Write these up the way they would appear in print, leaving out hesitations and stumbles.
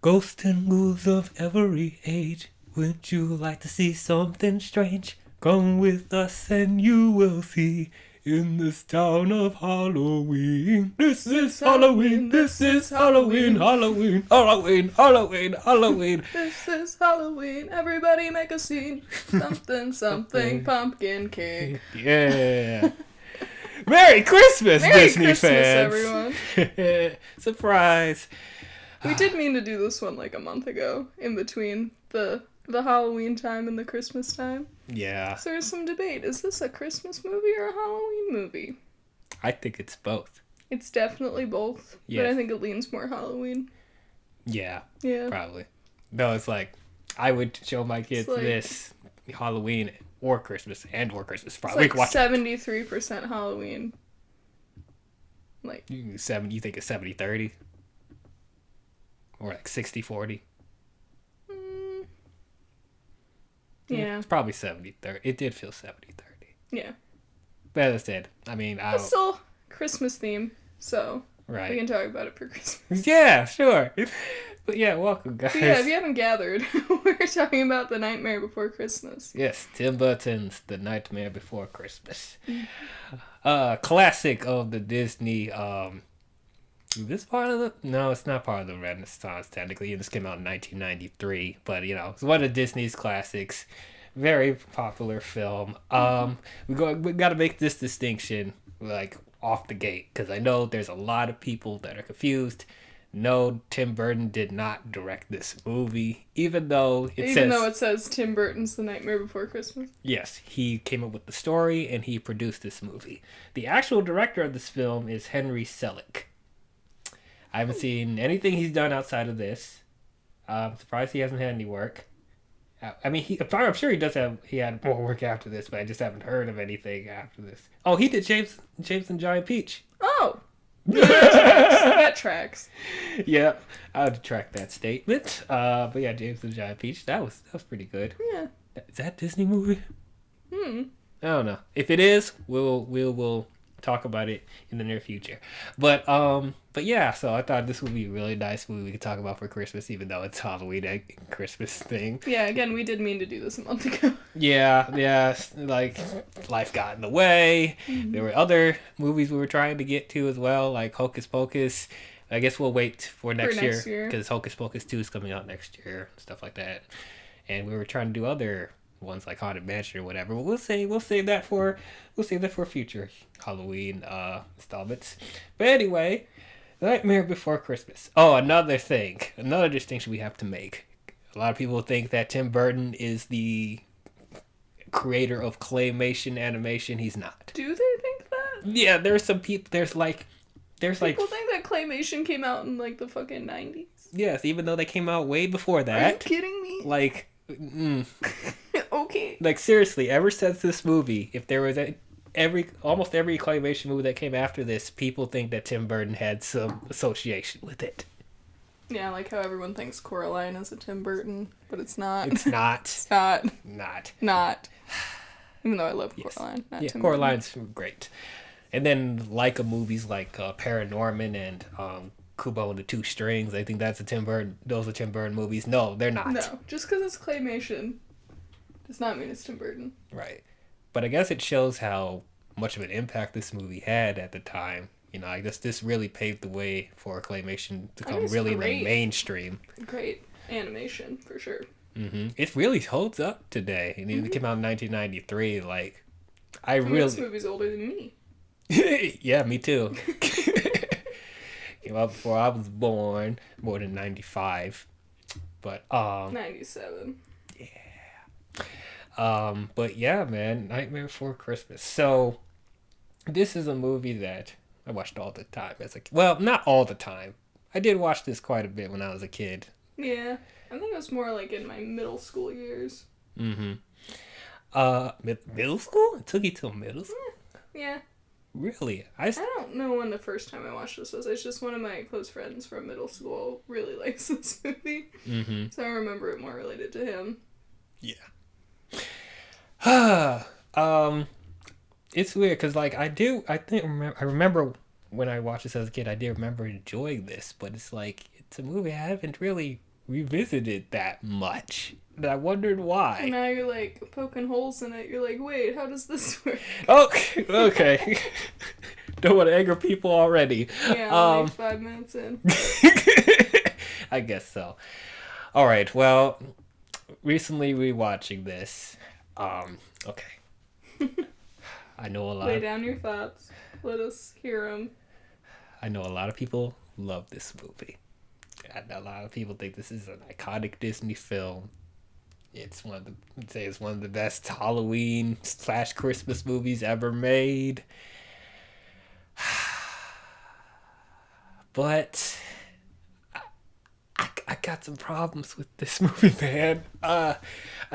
Ghosts and ghouls of every age, would you like to see something strange? Come with us and you will see. In this town of Halloween. This is Halloween. This is Halloween. Halloween. Halloween. Halloween. Halloween. This is Halloween. Everybody make a scene. Something, pumpkin cake. Yeah. Merry Christmas, Merry Disney Christmas, fans. everyone. Surprise. We did mean to do this one like a month ago, in between the Halloween time and the Christmas time. Yeah. So there's some debate. Is this a Christmas movie or a Halloween movie? I think it's both. It's definitely both. Yes. But I think it leans more Halloween. Yeah. Yeah. Probably. No, it's like, I would show my kids like, this Halloween or Christmas or Christmas. It's Probably. like 73% Halloween. Like, You think it's 70-30? Or like 60-40? yeah. It's probably 70-30. It did feel 70-30. Yeah. But as I said, I mean, I It's don't... still Christmas theme, so we Right. can talk about it for Christmas. Yeah, sure. But yeah, welcome, guys. But yeah, if you haven't gathered, we're talking about The Nightmare Before Christmas. Yes, Tim Burton's The Nightmare Before Christmas. Classic of the Disney, is this part of the... No, it's not part of the Renaissance, technically. This came out in 1993, but, you know, it's one of Disney's classics. Very popular film. We got to make this distinction, like, off the gate, because I know there's a lot of people that are confused. No, Tim Burton did not direct this movie, even though it says Tim Burton's The Nightmare Before Christmas. Yes, he came up with the story and he produced this movie. The actual director of this film is Henry Selick. I haven't seen anything he's done outside of this. I'm surprised he hasn't had any work. I mean, I'm sure he had more work after this, but I just haven't heard of anything after this. Oh, he did James and Giant Peach. Oh! That tracks. Yeah, I would track that statement. But yeah, James and Giant Peach, that was pretty good. Yeah. Is that a Disney movie? Hmm. I don't know. If it is, we'll talk about it in the near future. But yeah, so I thought this would be a really nice movie we could talk about for Christmas, even though it's Halloween and Christmas thing. Yeah, again, we did mean to do this a month ago. Yeah, like life got in the way. Mm-hmm. There were other movies we were trying to get to as well, like Hocus Pocus. I guess we'll wait for next year because Hocus Pocus 2 is coming out next year, stuff like that. And we were trying to do other ones like Haunted Mansion or whatever. But we'll save that for future Halloween installments. But anyway, Nightmare Before Christmas. Oh, another distinction we have to make. A lot of people think that Tim Burton is the creator of claymation animation. He's not. Do they think that? Yeah, there's some people. People think that claymation came out in like the fucking 90s. Yes, even though they came out way before that. Are you kidding me? Like. Okay. Like seriously, ever since this movie, if there was almost every claymation movie that came after this, people think that Tim Burton had some association with it. Yeah, like how everyone thinks Coraline is a Tim Burton, but it's not. It's not. It's not. Not. Even though I love Coraline. Not Tim Coraline's Burton. Great. And then Leica movies like Paranorman and Kubo and the Two Strings. I think those are Tim Burton movies. No, they're not. No, just because it's claymation does not mean it's Tim Burton. Right. But I guess it shows how much of an impact this movie had at the time. You know, I guess this really paved the way for claymation to come really the mainstream. Great animation, for sure. Mm-hmm. It really holds up today. And it came out in 1993. Like, This movie's older than me. Yeah, me too. Came out before I was born, more than 95. But 97. Yeah. But yeah, man, Nightmare Before Christmas. So this is a movie that I watched all the time well, not all the time. I did watch this quite a bit when I was a kid. Yeah. I think it was more like in my middle school years. Mm-hmm. Middle school? It took you till middle school? Yeah. Really? I don't know when the first time I watched this was. It's just one of my close friends from middle school really likes this movie. Mm-hmm. So I remember it more related to him. Yeah. It's weird because like I remember when I watched this as a kid, I did remember enjoying this, but it's like it's a movie I haven't really revisited that much. And I wondered why. And now you're like poking holes in it. You're like, wait, how does this work? Okay. Don't want to anger people already. Yeah, like 5 minutes in. I guess so. All right. Well, recently rewatching this. Okay. I know a lot. Lay down your thoughts. Let us hear them. I know a lot of people love this movie. And a lot of people think this is an iconic Disney film. It's I'd say it's one of the best Halloween / Christmas movies ever made. But I got some problems with this movie, man. I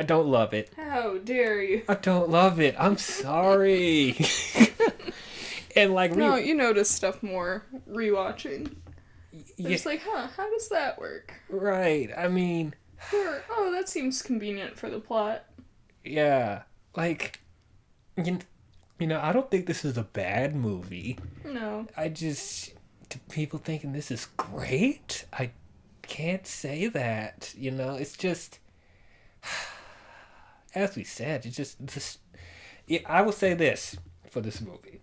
don't love it. How dare you? I don't love it. I'm sorry. And like no, you notice stuff more rewatching. Yeah. It's like, how does that work? Right. I mean, or, oh, that seems convenient for the plot. Yeah. Like, you know, I don't think this is a bad movie. No. To people thinking this is great, I can't say that. You know, it's just, as we said, it's just yeah, I will say this for this movie.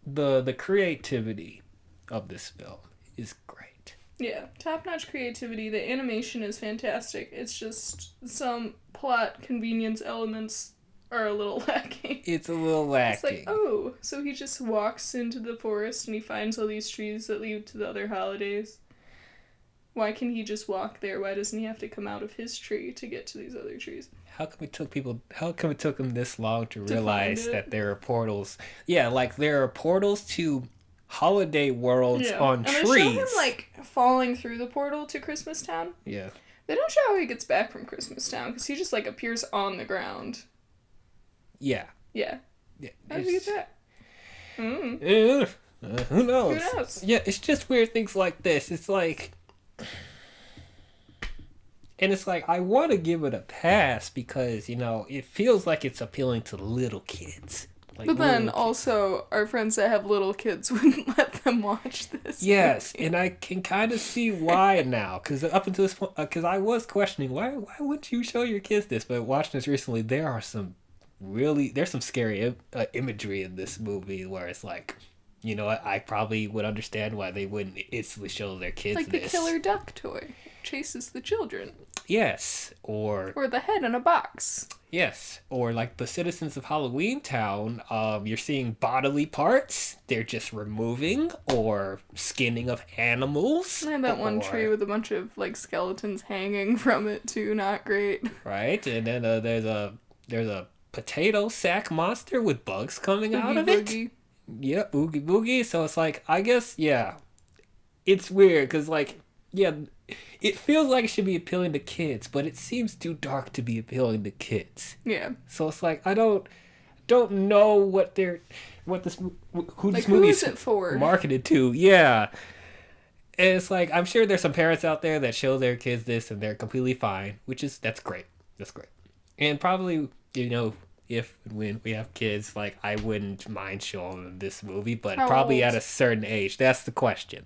The creativity of this film is great. Yeah, top-notch creativity. The animation is fantastic. It's just some plot convenience elements are a little lacking. It's a little lacking. It's like, oh, so he just walks into the forest and he finds all these trees that lead to the other holidays. Why can he just walk there? Why doesn't he have to come out of his tree to get to these other trees? How come it took them this long to realize that there are portals? Yeah, like there are portals to holiday worlds on trees. And they show him, like, falling through the portal to Christmas Town. Yeah. They don't show how he gets back from Christmas Town, because he just, like, appears on the ground. Yeah. Yeah. How did he get back? Who knows? Who knows? Yeah, it's just weird things like this. It's like... And it's like, I want to give it a pass because, you know, it feels like it's appealing to little kids. Like, but then also, our friends that have little kids wouldn't let them watch this. Yes, movie. and I can kind of see why now. Because up until this point, because I was questioning, why wouldn't you show your kids this? But watching this recently, there's some scary imagery in this movie where it's like, you know what, I probably would understand why they wouldn't instantly show their kids like this. Like the killer duck toy chases the children. Yes, or the head in a box. Yes, or like the citizens of Halloween Town, you're seeing bodily parts they're just removing, or skinning of animals. And that one tree with a bunch of like skeletons hanging from it too, not great. Right, and then there's a potato sack monster with bugs coming out of Boogie. it. Yep, Oogie Boogie. So it's like, I guess, yeah, it's weird because like, yeah. It feels like it should be appealing to kids, but it seems too dark to be appealing to kids. Yeah. So it's like, I don't know who this movie is for? Marketed to. Yeah. And it's like, I'm sure there's some parents out there that show their kids this and they're completely fine, that's great. That's great. And probably, you know, if and when we have kids, like, I wouldn't mind showing them this movie, but How probably old? at a certain age. That's the question.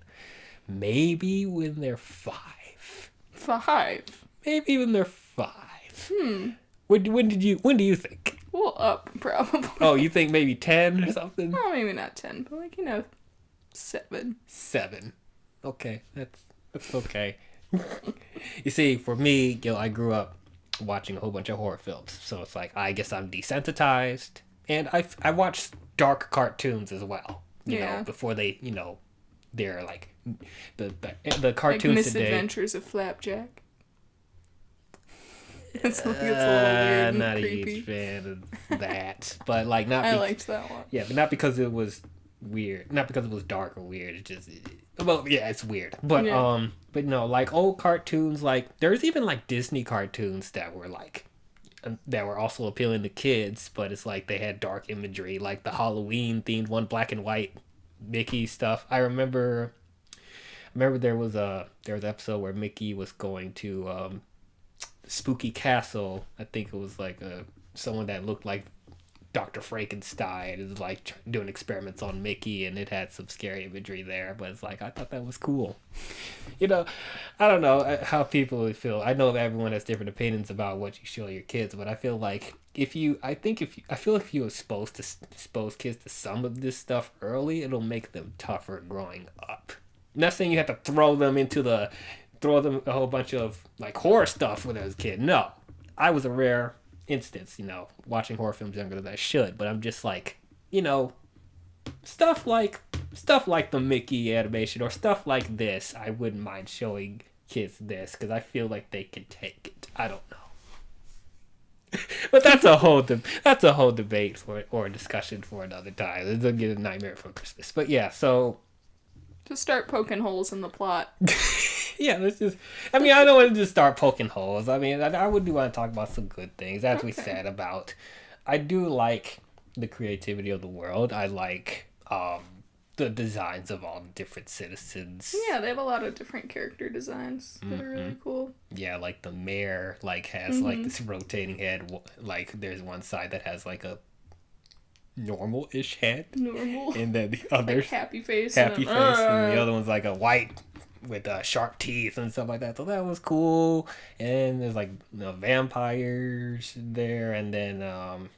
Maybe when they're 5. 5? Maybe when they're 5. When do you think? Well, up, probably. Oh, you think maybe 10 or something? Well, maybe not 10, but like, you know, 7. 7. Okay, that's okay. You see, for me, you know, I grew up watching a whole bunch of horror films, so it's like, I guess I'm desensitized. And I watched dark cartoons as well, you know, before they, you know, they're like the cartoons like today. Misadventures of Flapjack. It's a little weird and not creepy. a huge fan of that, but like not. I liked that one. Yeah, but not because it was weird, not because it was dark or weird. It's just, well, yeah, it's weird. But but no, like old cartoons, like there's even like Disney cartoons that were like that were also appealing to kids, but it's like they had dark imagery, like the Halloween themed one, black and white Mickey stuff. I remember there was an episode where Mickey was going to Spooky Castle. I think it was like someone that looked like Dr. Frankenstein is like doing experiments on Mickey, and it had some scary imagery there, but it's like I thought that was cool. You know, I don't know how people would feel. I know everyone has different opinions about what you show your kids, but I feel like if you expose kids to some of this stuff early, it'll make them tougher growing up. I'm not saying you have to throw them a whole bunch of like horror stuff when I was a kid. No, I was a rare instance, watching horror films younger than I should, but I'm just like, stuff like the Mickey animation or stuff like this, I wouldn't mind showing kids this because I feel like they can take it. I don't know. But that's a whole debate or a discussion for another time. It's gonna get a Nightmare Before Christmas. But yeah, so just start poking holes in the plot. Yeah, I don't want to just start poking holes. I mean, I would do want to talk about some good things, as we said about. I do like the creativity of the world. I like the designs of all the different citizens. Yeah, they have a lot of different character designs that are really cool. Yeah, like the mayor has like this rotating head. Like there's one side that has like a normal-ish head. Normal. And then the other like happy face. And the other one's like a white with sharp teeth and stuff like that. So that was cool. And there's like vampires there, and then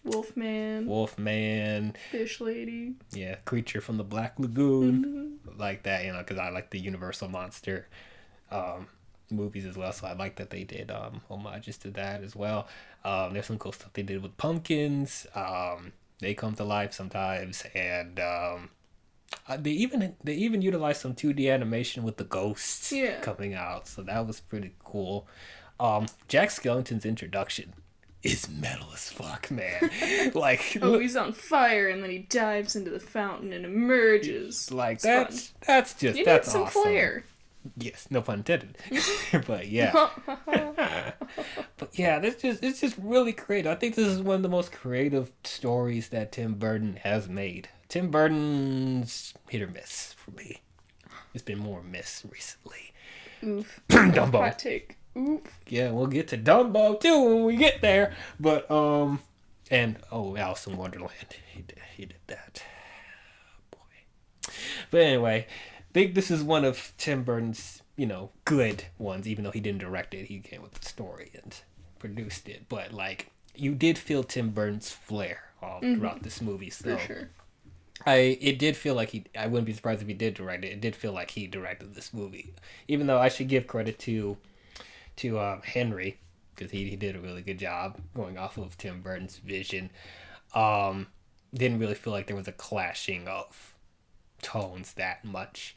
Wolfman, Fish Lady. Yeah, Creature from the Black Lagoon, like that. Because I like the Universal monster movies as well. So I like that they did homages to that as well. There's some cool stuff they did with pumpkins. They come to life sometimes, and they even utilized some 2D animation with the ghosts coming out, so that was pretty cool. Jack Skellington's introduction is metal as fuck, man. Like, he's on fire, and then he dives into the fountain and emerges. Like that's you that's need some awesome. flair. Yes, no pun intended. But yeah. But yeah, it's just really creative. I think this is one of the most creative stories that Tim Burton has made. Tim Burton's hit or miss for me. It's been more miss recently. Oof. Dumbo. Hot take. Oof. Yeah, we'll get to Dumbo too when we get there. But and Alice in Wonderland. He did that. Oh, boy. But anyway, I think this is one of Tim Burton's, good ones, even though he didn't direct it. He came with the story and produced it. But like, you did feel Tim Burton's flair all throughout this movie. So. For sure. It did feel like I wouldn't be surprised if he did direct it. It did feel like he directed this movie, even though I should give credit to Henry, because he did a really good job going off of Tim Burton's vision. Didn't really feel like there was a clashing of tones that much.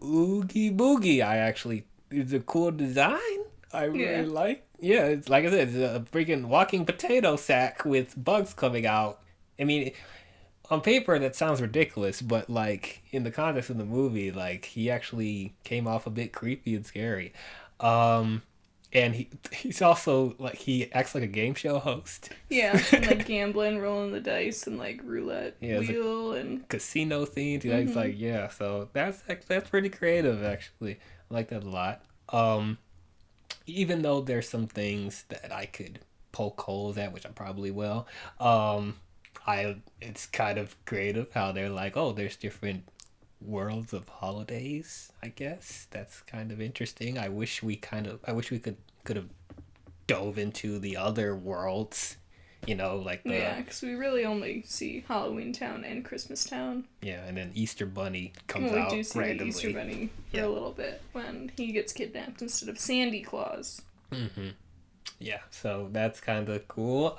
Oogie Boogie, it's a cool design. I really like. Yeah, it's like I said, it's a freaking walking potato sack with bugs coming out. I mean, on paper that sounds ridiculous, but like in the context of the movie, like he actually came off a bit creepy and scary. And he's also like he acts like a game show host. Yeah, and like gambling, rolling the dice, and like roulette wheel and casino themed. He's like so that's pretty creative actually. I like that a lot. Even though there's some things that I could poke holes at, which I probably will, it's kind of creative how they're like, there's different worlds of holidays, I guess. That's kind of interesting. I wish we could have dove into the other worlds, like the... Yeah, because we really only see Halloween Town and Christmas Town. Yeah, and then Easter Bunny comes out randomly. We do see the Easter Bunny for a little bit when he gets kidnapped instead of Sandy Claus. Mm-hmm. Yeah, so that's kind of cool.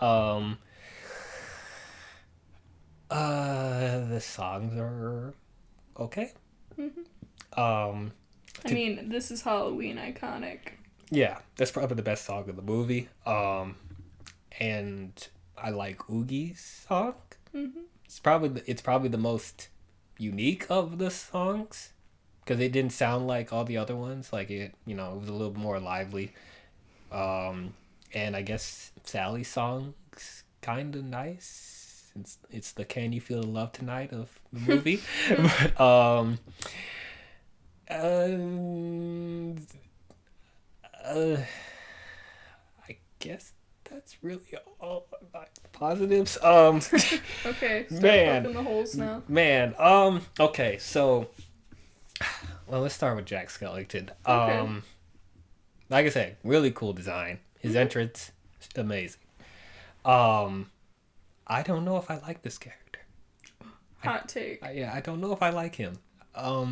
The songs are okay. I mean, this is Halloween iconic. Yeah, that's probably the best song of the movie. And I like Oogie's song. It's probably the most unique of the songs because it didn't sound like all the other ones. Like it was a little more lively. And I guess Sally's song's kind of nice. It's the "Can You Feel the Love Tonight" of the movie. But, I guess that's really all like positives. Okay, start poking the holes now. Man, okay, so well, let's start with Jack Skellington. Okay. Like I said, really cool design. His entrance, amazing. I don't know if I like this character. Hot take. I don't know if I like him.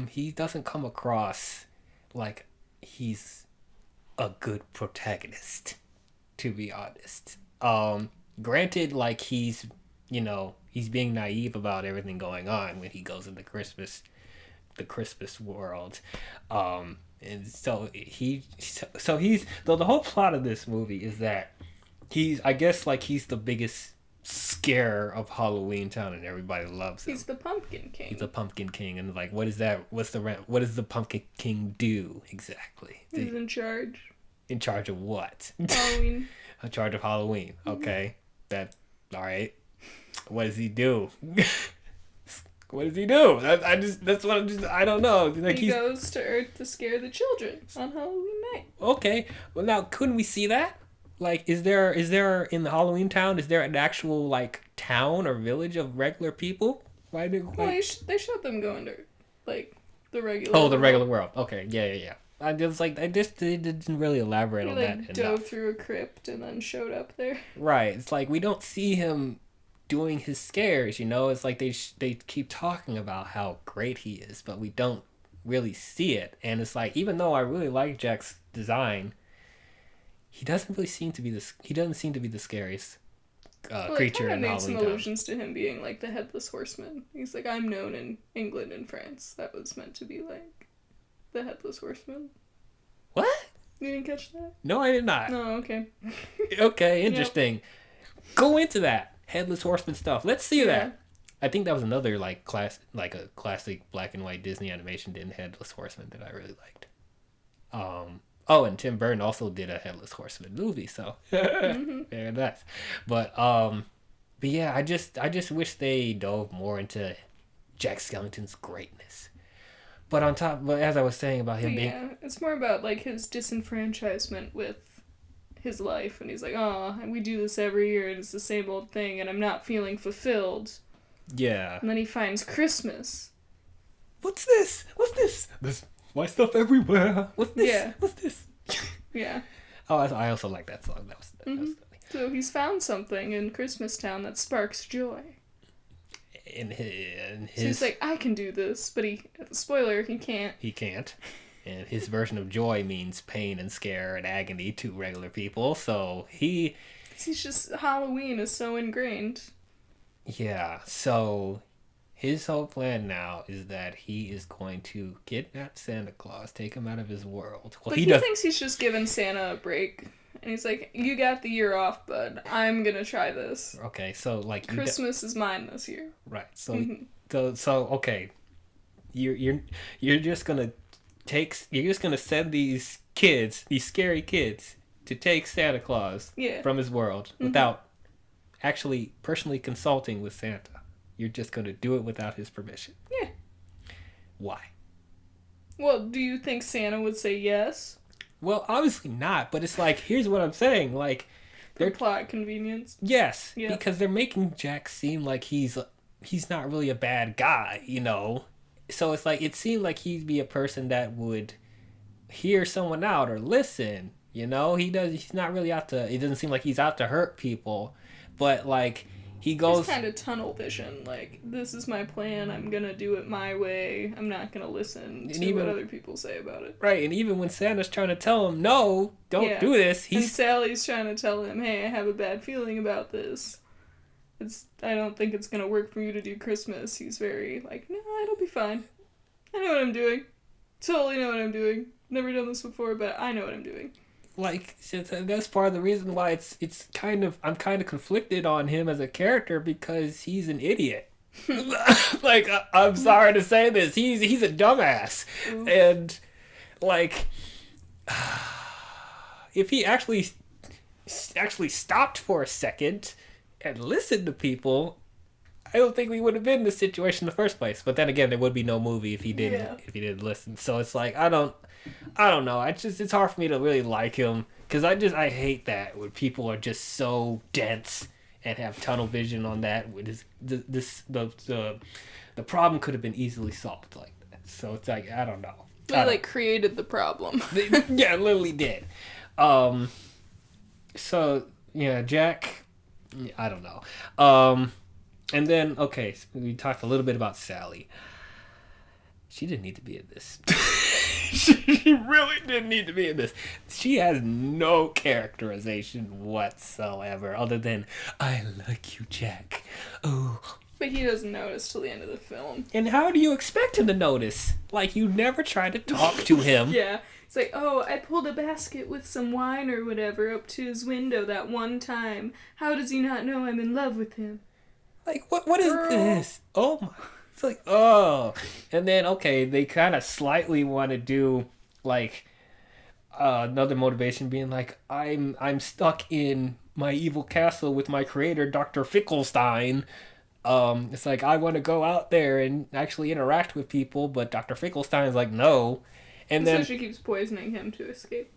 He doesn't come across like he's a good protagonist, to be honest. Granted, like he's being naive about everything going on when he goes into the Christmas world. And so he's the whole plot of this movie is that he's the biggest scare of Halloween Town, and everybody loves him. He's the Pumpkin King. He's the Pumpkin King, and like, what is that? What does the Pumpkin King do exactly? He's in charge. In charge of what? Halloween. In charge of Halloween. Okay, all right. What does he do? What does he do? I don't know. Like he goes to Earth to scare the children on Halloween night. Okay, well now couldn't we see that? Like, is there in the Halloween Town? Is there an actual like town or village of regular people? Well, they showed them going to like the regular. Oh, the regular world. Okay, yeah. They didn't really elaborate on that. He dove through a crypt and then showed up there. Right. It's like we don't see him doing his scares. It's like they keep talking about how great he is, but we don't really see it. And it's like, even though I really like Jack's design, he doesn't seem to be the scariest creature in Halloween. Made some allusions to him being like the Headless Horseman. He's like, I'm known in England and France. That was meant to be like the Headless Horseman. What? You didn't catch that? No, I did not. No, okay. Okay, interesting. Yep. Go into that Headless Horseman stuff. Let's see that. I think that was another a classic black and white Disney animation did Headless Horseman that I really liked. Oh, and Tim Burton also did a Headless Horseman movie, so very nice. But yeah, I just wish they dove more into Jack Skellington's greatness. But as I was saying about him it's more about like his disenfranchisement with his life, and he's like, oh, we do this every year, and it's the same old thing, and I'm not feeling fulfilled. Yeah. And then he finds Christmas. What's this? There's white stuff everywhere. What's this? Yeah. What's this? Yeah. Oh, I also like that song. That was funny. So he's found something in Christmas Town that sparks joy. In his... So he's like, I can do this, but spoiler, he can't. He can't. And his version of joy means pain and scare and agony to regular people, so he's just, Halloween is so ingrained. Yeah, so his whole plan now is that he is going to kidnap Santa Claus, take him out of his world. Well, but he thinks he's just giving Santa a break. And he's like, you got the year off, bud. I'm going to try this. Okay, so like... Christmas is mine this year. Right, so okay. You're just going to send these kids, these scary kids, to take Santa Claus from his world without actually personally consulting with Santa. You're just going to do it without his permission. Yeah. Why? Well, do you think Santa would say yes? Well, obviously not, but it's like, here's what I'm saying, like... For plot convenience? Yes, because they're making Jack seem like he's not really a bad guy, So it's like, it seemed like he'd be a person that would hear someone out or listen, he's not really out to... It doesn't seem like he's out to hurt people, but like... He goes... He's kind of tunnel vision, like, this is my plan, I'm gonna do it my way, I'm not gonna listen to what other people say about it. Right, and even when Santa's trying to tell him, no, don't do this, And Sally's trying to tell him, hey, I have a bad feeling about this. I don't think it's gonna work for you to do Christmas. He's very, like, no, it'll be fine. I know what I'm doing. Totally know what I'm doing. Never done this before, but I know what I'm doing. Like, that's part of the reason why I'm kind of conflicted on him as a character, because he's an idiot. Like, I'm sorry to say this, he's a dumbass. And like, if he actually stopped for a second and listened to people, I don't think we would have been in this situation in the first place. But then again, there would be no movie if he didn't listen. So it's like I don't know. It's hard for me to really like him because I hate that when people are just so dense and have tunnel vision on that. The problem could have been easily solved like that. So it's like I don't know. They created the problem. Yeah, literally did. So yeah, Jack. I don't know. And then okay, so we talked a little bit about Sally. She didn't need to be in this. She really didn't need to be in this. She has no characterization whatsoever, other than I like you, Jack. Oh. But he doesn't notice till the end of the film. And how do you expect him to notice? Like, you never try to talk to him. Yeah. It's like, oh, I pulled a basket with some wine or whatever up to his window that one time. How does he not know I'm in love with him? Like, what is this? Oh, my. It's like, oh. And then, okay, they kind of slightly want to do, like, another motivation being like, I'm stuck in my evil castle with my creator, Dr. Finkelstein. It's like, I want to go out there and actually interact with people, but Dr. Finkelstein's like, no. And then so she keeps poisoning him to escape.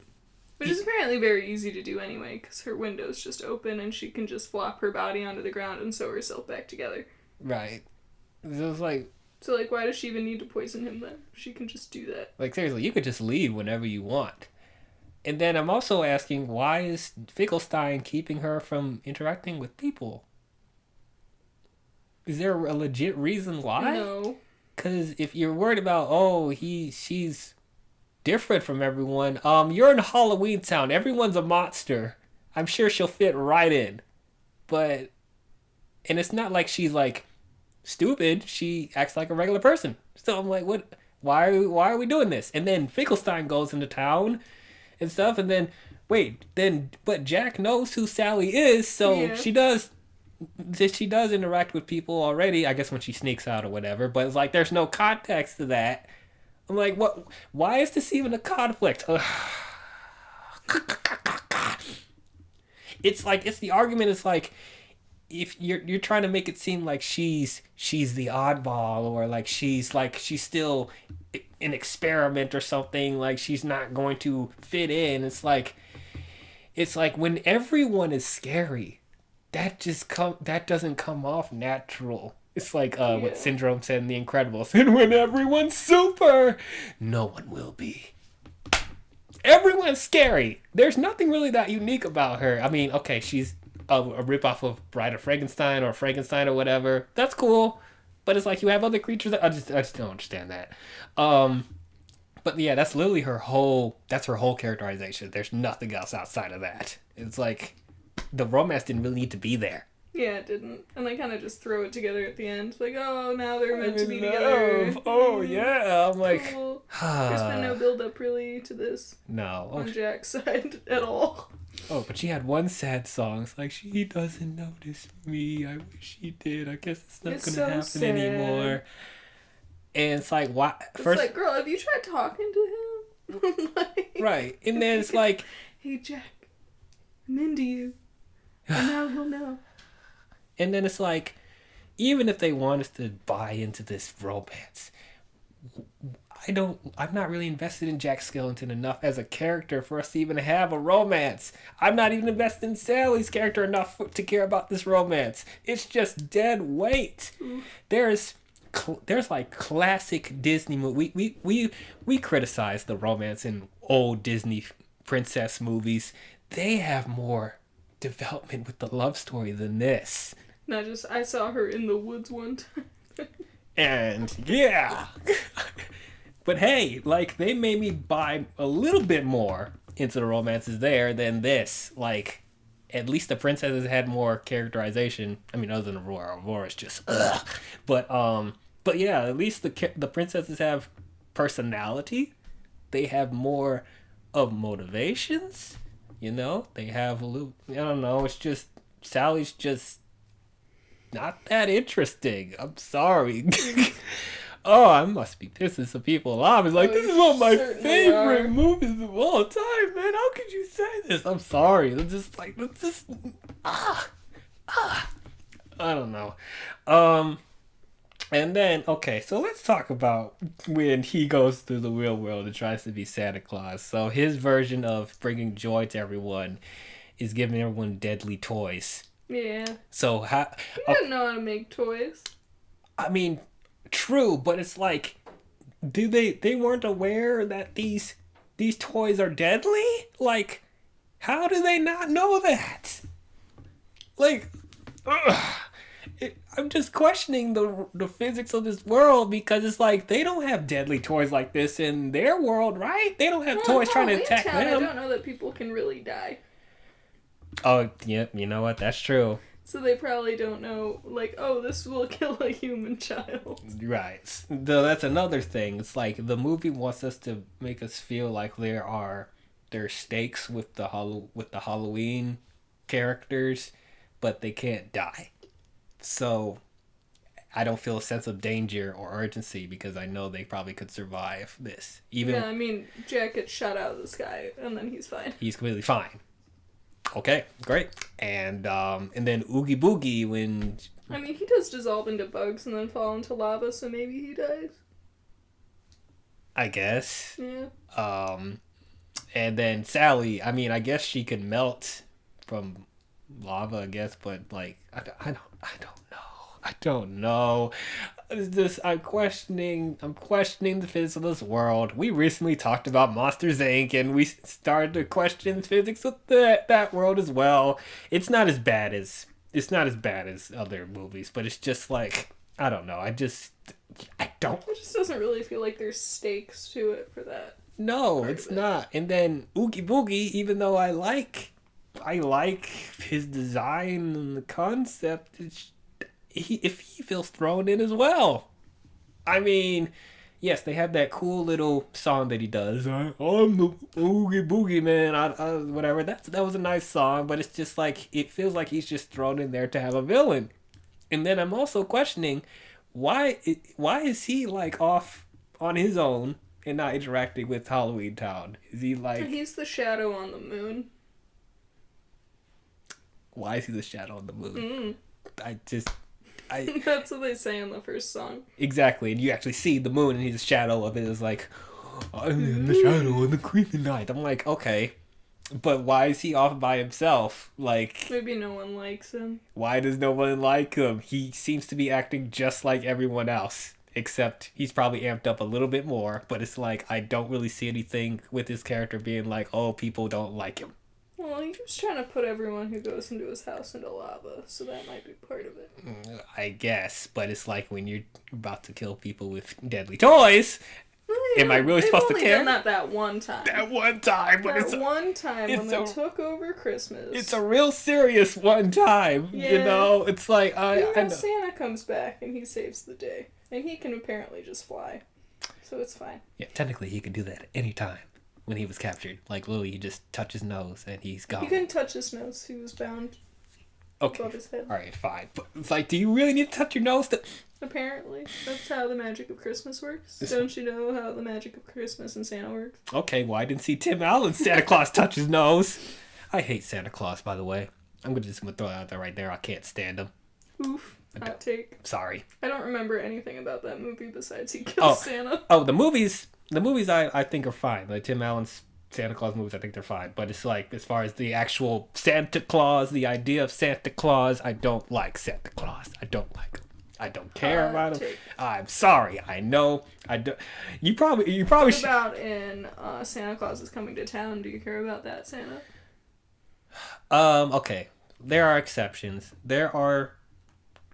Which is apparently very easy to do anyway, because her window's just open and she can just flop her body onto the ground and sew herself back together. Right. So it's like... So, like, why does she even need to poison him then? She can just do that. Like, seriously, you could just leave whenever you want. And then I'm also asking, why is Finkelstein keeping her from interacting with people? Is there a legit reason why? No. Because if you're worried about, she's different from everyone, you're in Halloween Town. Everyone's a monster. I'm sure she'll fit right in. But, and it's not like she's, like, stupid. She acts like a regular person. So I'm like, what? Why are we doing this? And then Finkelstein goes into town and stuff, and then, but Jack knows who Sally is, so she does interact with people already, I guess when she sneaks out or whatever, but it's like there's no context to that. I'm like, what? Why is this even a conflict? It's like, it's the argument is like, if you're trying to make it seem like she's the oddball, or like she's still an experiment or something, like she's not going to fit in. It's like when everyone is scary, that doesn't come off natural. It's like what Syndrome said in The Incredibles. And when everyone's super, no one will be. Everyone's scary. There's nothing really that unique about her. I mean, okay, she's a ripoff of Bride of Frankenstein or Frankenstein or whatever. That's cool. But it's like you have other creatures that I just don't understand that. But yeah, that's literally her whole characterization. There's nothing else outside of that. It's like the romance didn't really need to be there. Yeah, it didn't. And they kind of just throw it together at the end. Like, oh, now they're meant to be together. Oh, yeah. I'm like... Cool. There's been no build-up, really, to this. No. On Jack's side at all. Oh, but she had one sad song. It's like, she doesn't notice me. I wish she did. I guess it's not going to happen anymore. And it's like, why? It's like, girl, have you tried talking to him? Right. And then it's like... Hey, Jack, I'm into you. And now he'll know. And then it's like, even if they want us to buy into this romance, I'm not really invested in Jack Skellington enough as a character for us to even have a romance. I'm not even invested in Sally's character enough to care about this romance. It's just dead weight. There's like classic Disney movie. We criticize the romance in old Disney princess movies. They have more development with the love story than this. Not just, I saw her in the woods one time. And yeah. But hey, like, they made me buy a little bit more into the romances there than this. Like, at least the princesses had more characterization. I mean, other than Aurora. Aurora's just ugh. But yeah, at least the princesses have personality. They have more of motivations. You know, they have a little, I don't know, it's just, Sally's just not that interesting. I'm sorry. Oh, I must be pissing some people off. It's like, this is one of my favorite movies of all time, man. How could you say this? I'm sorry. It's just like, I don't know. Um, and then okay, so let's talk about when he goes through the real world and tries to be Santa Claus. So his version of bringing joy to everyone is giving everyone deadly toys. Yeah. So how? He didn't know how to make toys. I mean, true, but it's like, do they weren't aware that these toys are deadly? Like, how do they not know that? Like, ugh. I'm just questioning the physics of this world because it's like they don't have deadly toys like this in their world, right? They don't have toys trying to attack them. I don't know that people can really die. Oh, yeah, you know what? That's true. So they probably don't know, like, oh, this will kill a human child. Right. Though that's another thing. It's like the movie wants us to make us feel like there are stakes with the Halloween characters, but they can't die. So I don't feel a sense of danger or urgency because I know they probably could survive this. Even yeah, I mean, Jack gets shot out of the sky and then he's fine. He's completely fine. Okay, great. And then Oogie Boogie when I mean, he does dissolve into bugs and then fall into lava, so maybe he dies. I guess. Yeah. And then Sally, I mean, I guess she could melt from lava, I guess, but like I don't know. I'm questioning the physics of this world. We recently talked about Monsters Inc. and we started to question the physics of that world as well. It's not as bad as other movies, but it's just like I don't know. It just doesn't really feel like there's stakes to it for that. No, it's not. And then Oogie Boogie, even though I like his design and the concept, if he feels thrown in as well. I mean, yes, they have that cool little song that he does. I'm the Oogie Boogie man. Whatever. That was a nice song, but it's just like it feels like he's just thrown in there to have a villain. And then I'm also questioning why is he like off on his own and not interacting with Halloween Town? Is he like? He's the shadow on the moon. Why is he the shadow on the moon? That's what they say in the first song. Exactly, and you actually see the moon, and he's a shadow of it. It's like, I'm the shadow of the creepy night. I'm like, okay, but why is he off by himself? Like, maybe no one likes him. Why does no one like him? He seems to be acting just like everyone else, except he's probably amped up a little bit more. But it's like I don't really see anything with his character being like, oh, people don't like him. Well, he was trying to put everyone who goes into his house into lava, so that might be part of it. I guess, but it's like when you're about to kill people with deadly toys. Am I really supposed to care? They've only done that one time. That one time, but one time when they took over Christmas. It's a real serious one time. Yeah. You know, it's like I know. Santa comes back and he saves the day, and he can apparently just fly, so it's fine. Yeah, technically he could do that at any time. When he was captured, like literally, he just touched his nose and he's gone. He couldn't touch his nose; he was bound above his head. All right, fine. But it's like, do you really need to touch your nose? Apparently, that's how the magic of Christmas works. Don't you know how the magic of Christmas and Santa works? Okay, well, I didn't see Tim Allen's Santa Claus touch his nose. I hate Santa Claus, by the way. I'm just gonna throw it out there right there. I can't stand him. Oof. Hot take. Sorry. I don't remember anything about that movie besides he kills Santa. Oh, the movies I think are fine. Like Tim Allen's Santa Claus movies, I think they're fine. But it's like, as far as the actual Santa Claus, the idea of Santa Claus, I don't like Santa Claus. I don't like him. I don't care about him. I'm sorry. I know. I don't. You probably. What about in Santa Claus is Coming to Town? Do you care about that, Santa? Okay. There are exceptions. There are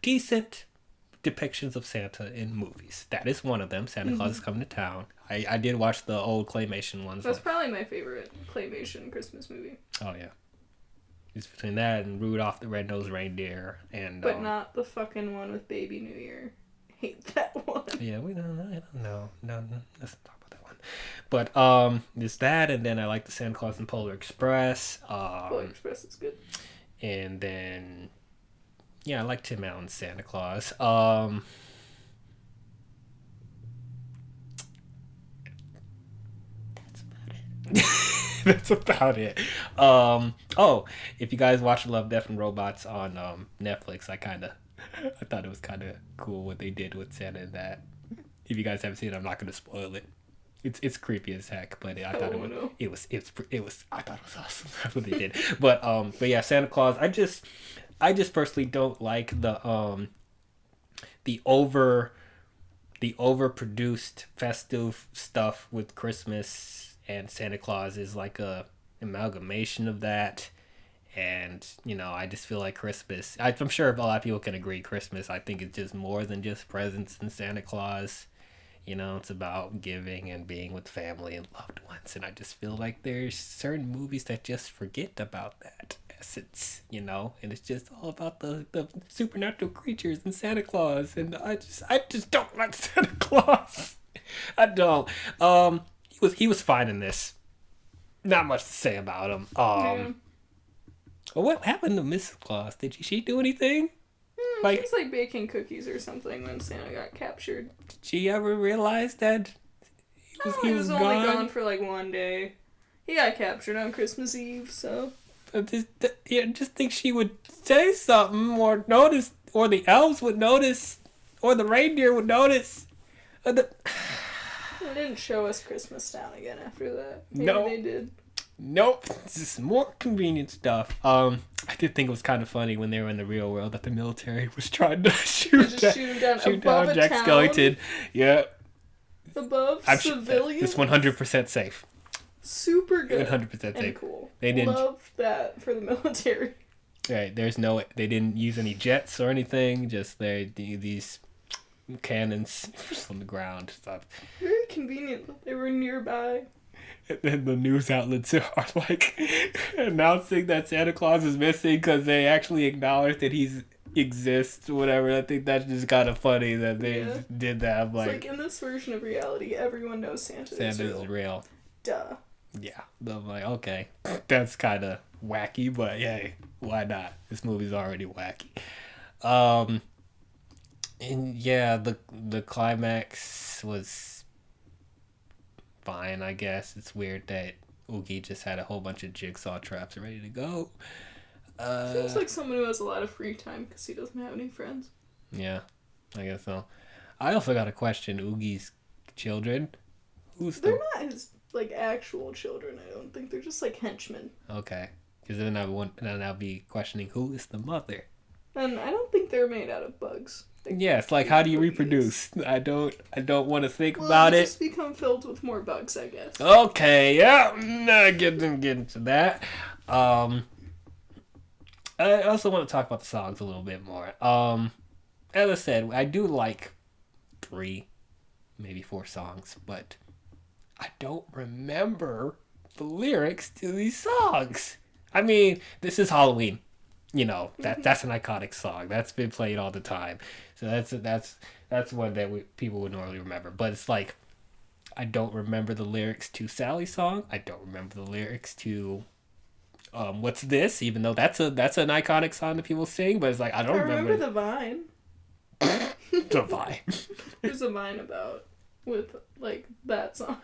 decent depictions of Santa in movies. That is one of them. Santa Claus is Coming to Town. I did watch the old claymation ones. That's probably my favorite claymation Christmas movie. Oh yeah, it's between that and Rudolph the Red-Nosed Reindeer and. But not the fucking one with Baby New Year. Hate that one. Yeah, I don't know. No, let's talk about that one. But there's that, and then I like the Santa Claus and Polar Express. Polar Express is good. And then. Yeah, I like Tim Allen's Santa Claus. That's about it. Oh, if you guys watch Love, Death, and Robots on Netflix, I kind of I thought it was kind of cool what they did with Santa in that. If you guys haven't seen it, I'm not going to spoil it. It's creepy as heck, but I thought it was I thought it was awesome. That's what they did. But yeah, Santa Claus. I just personally don't like the overproduced festive stuff with Christmas, and Santa Claus is like a amalgamation of that. And I just feel like Christmas. I'm sure a lot of people can agree. Christmas, I think, is just more than just presents and Santa Claus. It's about giving and being with family and loved ones. And I just feel like there's certain movies that just forget about that essence, and it's just all about the supernatural creatures and Santa Claus. And I just don't like Santa Claus. I don't. He was fine in this. Not much to say about him. Well, what happened to Mrs. Claus? Did she do anything? She was like baking cookies or something when Santa got captured. Did she ever realize that he was only gone for like one day? He got captured on Christmas Eve, so. I just think she would say something or notice, or the elves would notice, or the reindeer would notice. They didn't show us Christmas Town again after that. Maybe they did. Nope. It's just more convenient stuff. I did think it was kind of funny when they were in the real world that the military was trying to shoot down Jack Skellington. Yeah. Above civilians. It's 100% safe. Super good. 100% safe. And cool. They didn't love that for the military. Right. They didn't use any jets or anything. Just these cannons on the ground stuff. Very convenient that they were nearby. And then the news outlets are like announcing that Santa Claus is missing because they actually acknowledge that he exists or whatever. I think that's just kind of funny that they did that. It's like in this version of reality, everyone knows Santa is real. Duh. Yeah. I'm like, okay, that's kind of wacky, but hey, why not? This movie's already wacky. And yeah, the climax was fine, I guess. It's weird that Oogie just had a whole bunch of jigsaw traps ready to go. Seems like someone who has a lot of free time because he doesn't have any friends. Yeah, I guess so. I also got a question. Oogie's children? They're not his actual children. I don't think they're just henchmen. Okay, because then I'll be questioning who is the mother. And I don't think they're made out of bugs. Yeah, it's like, how do you reproduce? I don't want to think about it. Just become filled with more bugs, I guess. Okay, yeah, get into that. I also want to talk about the songs a little bit more. As I said, I do like 3, maybe 4 songs, but I don't remember the lyrics to these songs. I mean, this is Halloween. That's an iconic song that's been played all the time, so that's one that people would normally remember. But it's like, I don't remember the lyrics to Sally's song. I don't remember the lyrics to What's This, even though that's an iconic song that people sing. But it's like, I remember the Vine. The Vine. There's a Vine with that song.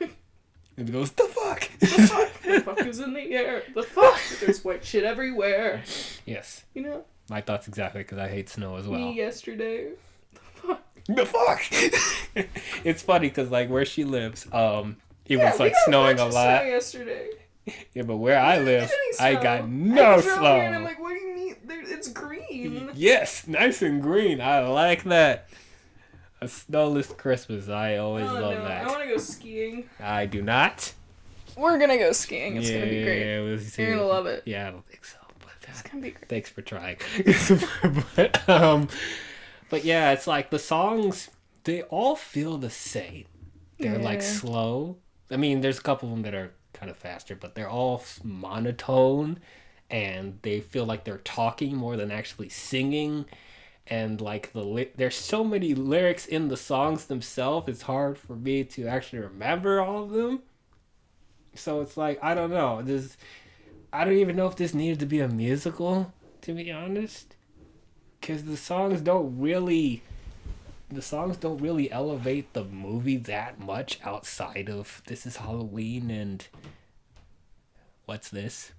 And it goes, the fuck? The fuck? The fuck is in the air? The fuck? There's white shit everywhere. Yes. My thoughts exactly, because I hate snow as well. Me yesterday. The fuck? It's funny, because, where she lives, it was, snowing a lot. Snow yesterday. Yeah, but where I live, I got no snow. And I'm like, what do you mean? It's green. Yes, nice and green. I like that. A snowless Christmas. I always love that. I want to go skiing. I do not. We're going to go skiing. It's going to be great. You're going to love it. Yeah, I don't think so. But it's going to be great. Thanks for trying. But yeah, it's like the songs, they all feel the same. They're slow. I mean, there's a couple of them that are kind of faster, but they're all monotone, and they feel like they're talking more than actually singing. And there's so many lyrics in the songs themselves, it's hard for me to actually remember all of them. So it's like, I don't know. I don't even know if this needed to be a musical, to be honest, because the songs don't really elevate the movie that much outside of This Is Halloween and What's This?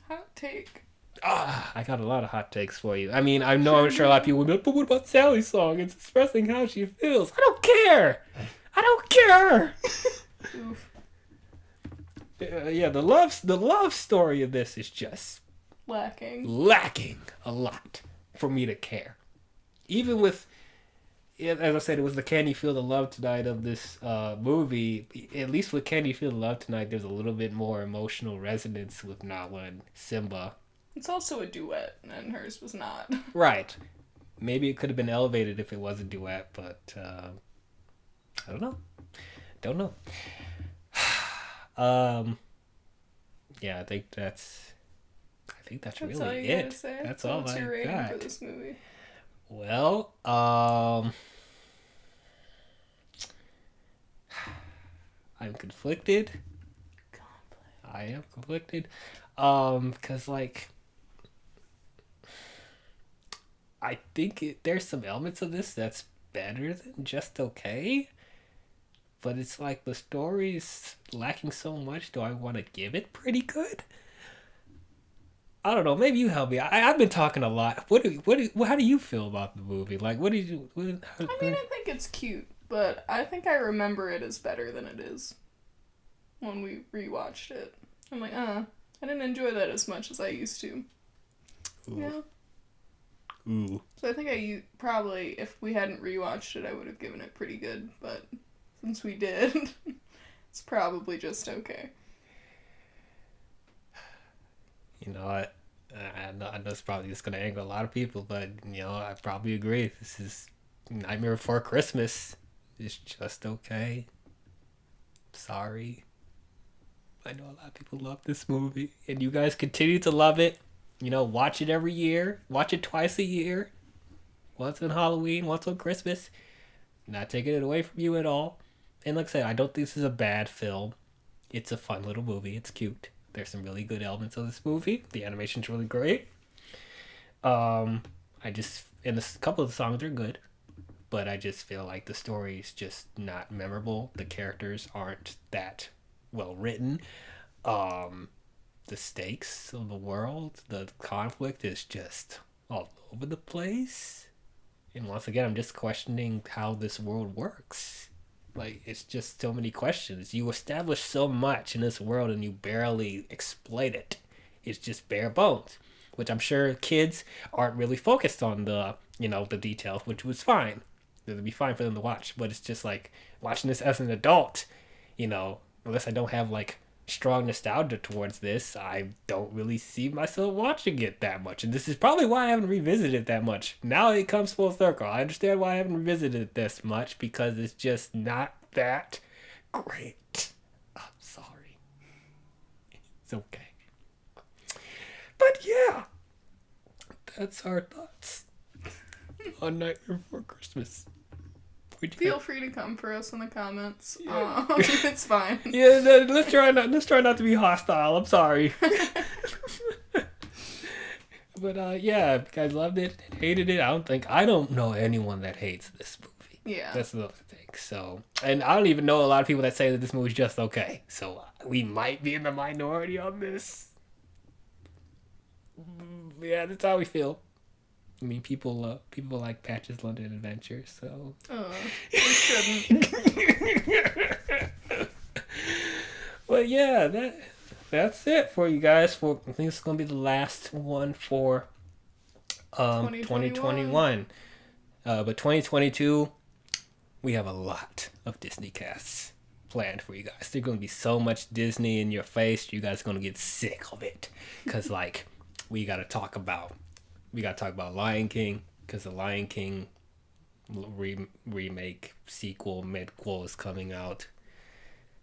Hot take. I got a lot of hot takes for you. I mean, I know I'm sure a lot of people would be like, but what about Sally's song? It's expressing how she feels. I don't care. I don't care. Oof. Yeah, the love story of this is just lacking a lot for me to care. Even with, as I said, it was the Can You Feel the Love Tonight of this movie. At least with Can You Feel the Love Tonight, there's a little bit more emotional resonance with Nala and Simba. It's also a duet, and hers was not. Right. Maybe it could have been elevated if it was a duet, but I don't know. Yeah, I think that's really all you it. gotta say? That's all What's I your rating got for this movie? Well, I'm conflicted. I am conflicted. Because like, I think there's some elements of this that's better than just okay. But it's like the story's lacking so much. Do I want to give it pretty good? I don't know. Maybe you help me. I've been talking a lot. How do you feel about the movie? Like, what did you? I mean, I think it's cute, but I think I remember it as better than it is when we rewatched it. I'm like, I didn't enjoy that as much as I used to. Ooh. Yeah. Ooh. So I think I probably, if we hadn't rewatched it, I would have given it pretty good, but since we did, it's probably just okay. You know, I know it's probably just gonna anger a lot of people, but you know, I probably agree. This is Nightmare Before Christmas. It's just okay. Sorry. I know a lot of people love this movie, and you guys continue to love it. You know, watch it every year. Watch it twice a year. Once on Halloween, once on Christmas. Not taking it away from you at all. And like I said, I don't think this is a bad film. It's a fun little movie. It's cute. There's some really good elements of this movie. The animation's really great. And a couple of the songs are good, but I just feel like the story's just not memorable. The characters aren't that well written. The stakes of the world, the conflict is just all over the place. And once again, I'm just questioning how this world works. Like, it's just so many questions. You establish so much in this world and you barely explain it. It's just bare bones, which I'm sure kids aren't really focused on the details, which was fine. It would be fine for them to watch, but it's just like watching this as an adult, unless I don't have like strong nostalgia towards this, I don't really see myself watching it that much. And this is probably why I haven't revisited it that much. Now it comes full circle. I understand why I haven't revisited it this much, because it's just not that great. I'm sorry. It's okay. But yeah, that's our thoughts on Nightmare Before Christmas. Feel free to come for us in the comments. Yeah. It's fine. Yeah, let's try not to be hostile. I'm sorry. But yeah, if you guys loved it, hated it. I don't know anyone that hates this movie. Yeah, that's the other thing. So, and I don't even know a lot of people that say that this movie's just okay. So we might be in the minority on this. Yeah, that's how we feel. I mean, people like Patch's London Adventure, so. Oh, we shouldn't. But yeah, that's it for you guys. I think it's gonna be the last one for 2021. But 2022, we have a lot of Disney casts planned for you guys. There's gonna be so much Disney in your face, you guys are gonna get sick of it, cause like we gotta talk about Lion King, because the Lion King remake sequel midquel is coming out,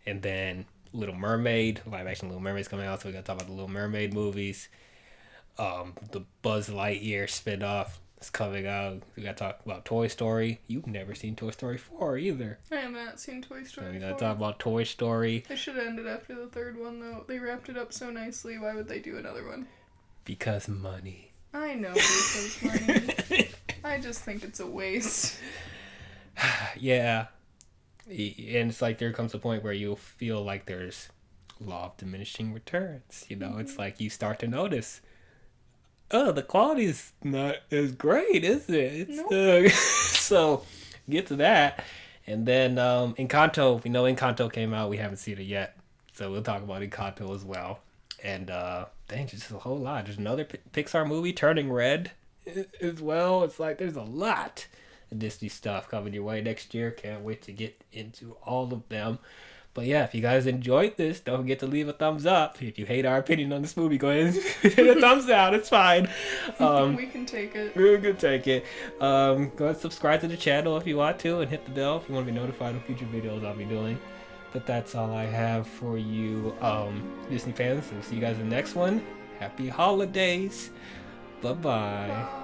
and then Little Mermaid, live action Little Mermaid's coming out, so we gotta talk about the Little Mermaid movies. The Buzz Lightyear spinoff is coming out. We gotta talk about Toy Story. You've never seen Toy Story 4 either. I have not seen Toy Story 4. So we gotta talk about Toy Story. They should have ended after the third one, though. They wrapped it up so nicely. Why would they do another one? Because money. I know because money. I just think it's a waste. Yeah. And it's like there comes a point where you'll feel like there's law of diminishing returns. It's like you start to notice, oh, the quality is not as great, is it? It's Nope. so get to that. And then Encanto, we know Encanto came out. We haven't seen it yet. So we'll talk about Encanto as well. And dang, just a whole lot. There's another Pixar movie, Turning Red, as well. It's like there's a lot of Disney stuff coming your way next year. Can't wait to get into all of them. But yeah, if you guys enjoyed this, don't forget to leave a thumbs up. If you hate our opinion on this movie, go ahead and hit a thumbs down. It's fine. We can take it. We can take it. Go ahead and subscribe to the channel if you want to, and hit the bell if you want to be notified of future videos I'll be doing. But that's all I have for you, Disney fans. We'll see you guys in the next one. Happy holidays. Bye-bye. Bye.